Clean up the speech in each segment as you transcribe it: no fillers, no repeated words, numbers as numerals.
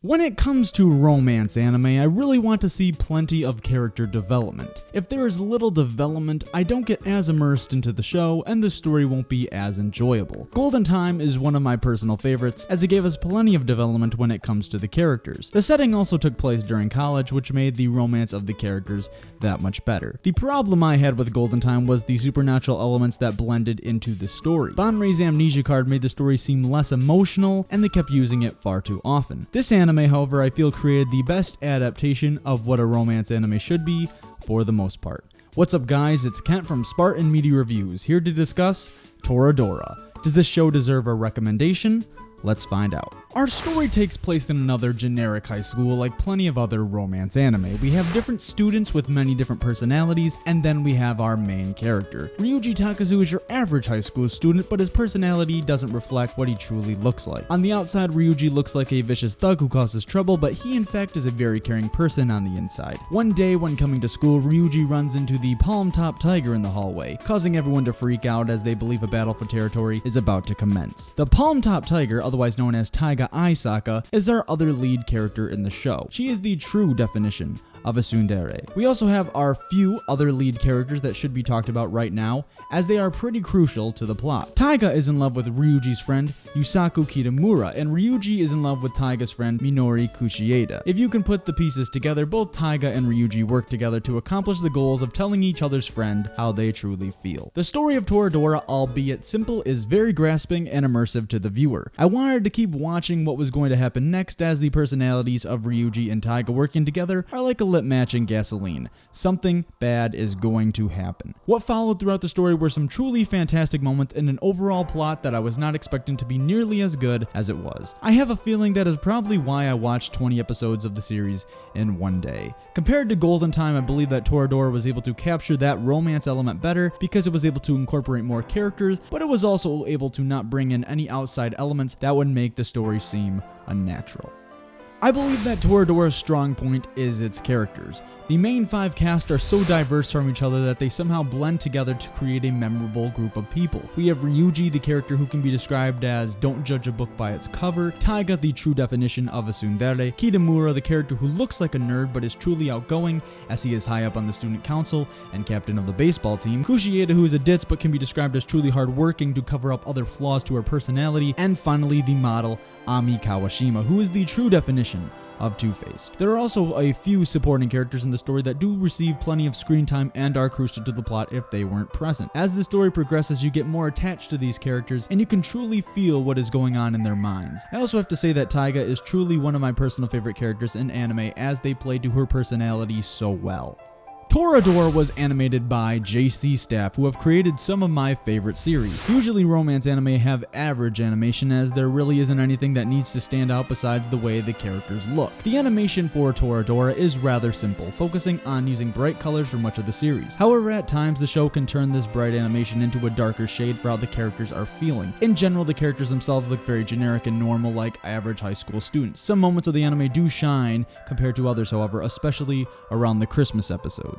When it comes to romance anime, I really want to see plenty of character development. If there is little development, I don't get as immersed into the show, and the story won't be as enjoyable. Golden Time is one of my personal favorites, as it gave us plenty of development when it comes to the characters. The setting also took place during college, which made the romance of the characters that much better. The problem I had with Golden Time was the supernatural elements that blended into the story. Banrei's amnesia card made the story seem less emotional, and they kept using it far too often. This anime, however, I feel created the best adaptation of what a romance anime should be, for the most part. What's up, guys? It's Kent from Spartan Media Reviews, here to discuss Toradora. Does this show deserve a recommendation? Let's find out. Our story takes place in another generic high school, like plenty of other romance anime. We have different students with many different personalities, and then we have our main character. Ryuji Takazu is your average high school student, but his personality doesn't reflect what he truly looks like. On the outside, Ryuji looks like a vicious thug who causes trouble, but he in fact is a very caring person on the inside. One day when coming to school, Ryuji runs into the Palm Top Tiger in the hallway, causing everyone to freak out as they believe a battle for territory is about to commence. The Palm Top Tiger, otherwise known as Taiga Aisaka, is our other lead character in the show. She is the true definition of a tsundere. We also have our few other lead characters that should be talked about right now, as they are pretty crucial to the plot. Taiga is in love with Ryuji's friend, Yusaku Kitamura, and Ryuji is in love with Taiga's friend, Minori Kushieda. If you can put the pieces together, both Taiga and Ryuji work together to accomplish the goals of telling each other's friend how they truly feel. The story of Toradora, albeit simple, is very grasping and immersive to the viewer. I wanted to keep watching what was going to happen next, as the personalities of Ryuji and Taiga working together are like a lip match in gasoline. Something bad is going to happen. What followed throughout the story were some truly fantastic moments and an overall plot that I was not expecting to be nearly as good as it was. I have a feeling that is probably why I watched 20 episodes of the series in one day. Compared to Golden Time, I believe that Toradora was able to capture that romance element better because it was able to incorporate more characters, but it was also able to not bring in any outside elements that would make the story seem unnatural. I believe that Toradora's strong point is its characters. The main 5 cast are so diverse from each other that they somehow blend together to create a memorable group of people. We have Ryuji, the character who can be described as don't judge a book by its cover, Taiga, the true definition of a tsundere, Kitamura, the character who looks like a nerd but is truly outgoing, as he is high up on the student council and captain of the baseball team, Kushieda, who is a ditz but can be described as truly hardworking to cover up other flaws to her personality, and finally the model, Ami Kawashima, who is the true definition of Two-Faced. There are also a few supporting characters in the story that do receive plenty of screen time and are crucial to the plot if they weren't present. As the story progresses, you get more attached to these characters and you can truly feel what is going on in their minds. I also have to say that Taiga is truly one of my personal favorite characters in anime, as they play to her personality so well. Toradora was animated by JC Staff, who have created some of my favorite series. Usually romance anime have average animation, as there really isn't anything that needs to stand out besides the way the characters look. The animation for Toradora is rather simple, focusing on using bright colors for much of the series. However, at times the show can turn this bright animation into a darker shade for how the characters are feeling. In general, the characters themselves look very generic and normal, like average high school students. Some moments of the anime do shine compared to others, however, especially around the Christmas episodes.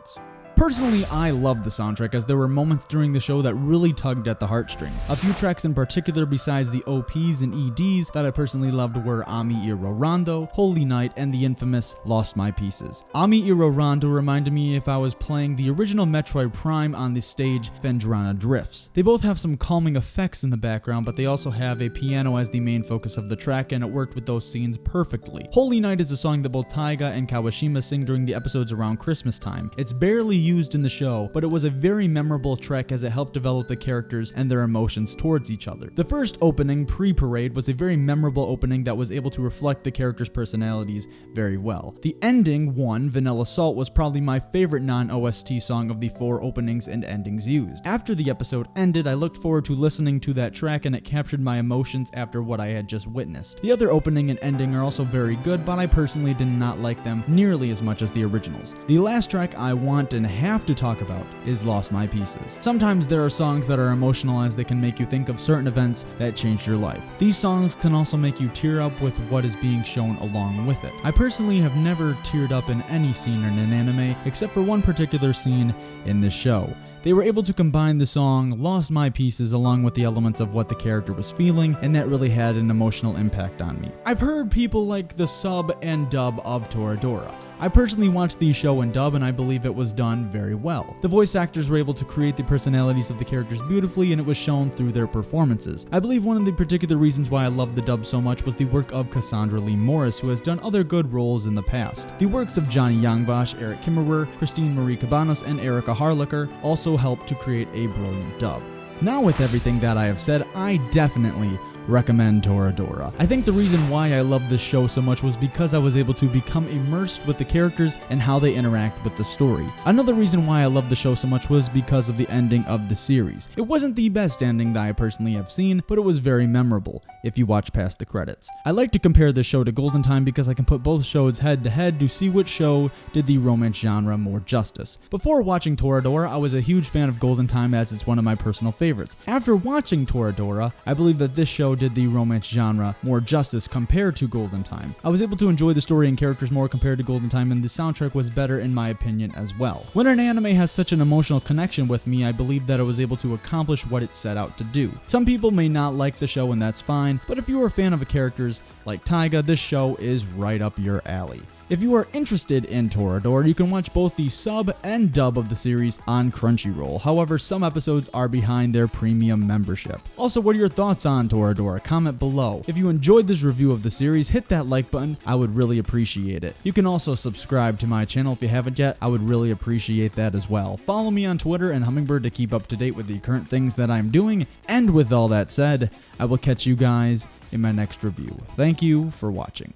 Personally, I loved the soundtrack, as there were moments during the show that really tugged at the heartstrings. A few tracks in particular besides the OPs and EDs that I personally loved were Ami Iro Rondo, Holy Night, and the infamous Lost My Pieces. Ami Iro Rondo reminded me if I was playing the original Metroid Prime on the stage Phendrana Drifts. They both have some calming effects in the background, but they also have a piano as the main focus of the track, and it worked with those scenes perfectly. Holy Night is a song that both Taiga and Kawashima sing during the episodes around Christmas time. It's barely used in the show, but it was a very memorable track as it helped develop the characters and their emotions towards each other. The first opening, Pre-Parade, was a very memorable opening that was able to reflect the characters' personalities very well. The ending one, Vanilla Salt, was probably my favorite non-OST song of the 4 openings and endings used. After the episode ended, I looked forward to listening to that track, and it captured my emotions after what I had just witnessed. The other opening and ending are also very good, but I personally did not like them nearly as much as the originals. The last track I want and have to talk about is Lost My Pieces. Sometimes there are songs that are emotional, as they can make you think of certain events that changed your life. These songs can also make you tear up with what is being shown along with it. I personally have never teared up in any scene in an anime, except for one particular scene in this show. They were able to combine the song Lost My Pieces along with the elements of what the character was feeling, and that really had an emotional impact on me. I've heard people like the sub and dub of Toradora. I personally watched the show in dub and I believe it was done very well. The voice actors were able to create the personalities of the characters beautifully and it was shown through their performances. I believe one of the particular reasons why I love the dub so much was the work of Cassandra Lee Morris, who has done other good roles in the past. The works of Johnny Yongbosch, Eric Kimmerer, Christine Marie Cabanos, and Erica Harlacher also helped to create a brilliant dub. Now with everything that I have said, I definitely recommend Toradora. I think the reason why I love this show so much was because I was able to become immersed with the characters and how they interact with the story. Another reason why I love the show so much was because of the ending of the series. It wasn't the best ending that I personally have seen, but it was very memorable if you watch past the credits. I like to compare this show to Golden Time because I can put both shows head to head to see which show did the romance genre more justice. Before watching Toradora, I was a huge fan of Golden Time as it's one of my personal favorites. After watching Toradora, I believe that this show did the romance genre more justice compared to Golden Time. I was able to enjoy the story and characters more compared to Golden Time, and the soundtrack was better in my opinion as well. When an anime has such an emotional connection with me, I believe that it was able to accomplish what it set out to do. Some people may not like the show and that's fine, but if you are a fan of the characters like Taiga, this show is right up your alley. If you are interested in Toradora, you can watch both the sub and dub of the series on Crunchyroll. However, some episodes are behind their premium membership. Also, what are your thoughts on Toradora? Comment below. If you enjoyed this review of the series, hit that like button. I would really appreciate it. You can also subscribe to my channel if you haven't yet. I would really appreciate that as well. Follow me on Twitter and Hummingbird to keep up to date with the current things that I'm doing. And with all that said, I will catch you guys in my next review. Thank you for watching.